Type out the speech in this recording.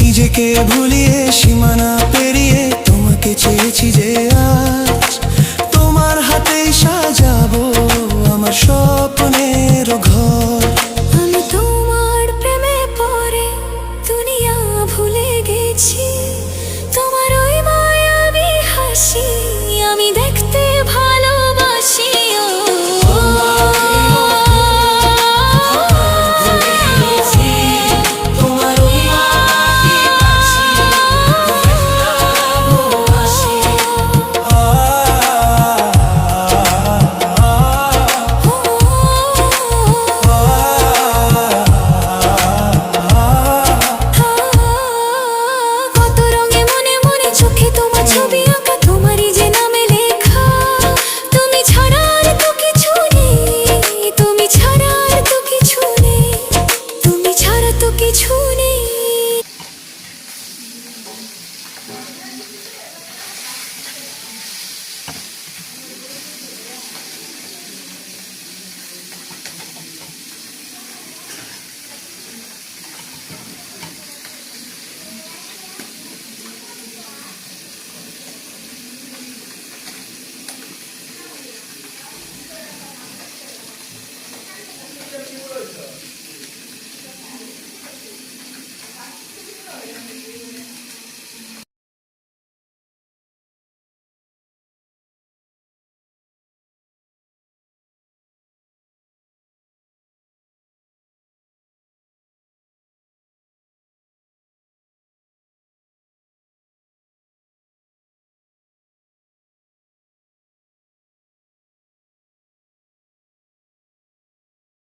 নিজেকে ভুলিয়ে সীমানা পেরিয়ে তোমাকে চেয়েছি যে আজ তোমার হাতেই সাজাবো আমার স্বপ্নের ঘর। আমি তোমার প্রেমে পড়ে দুনিয়া ভুলে গেছি।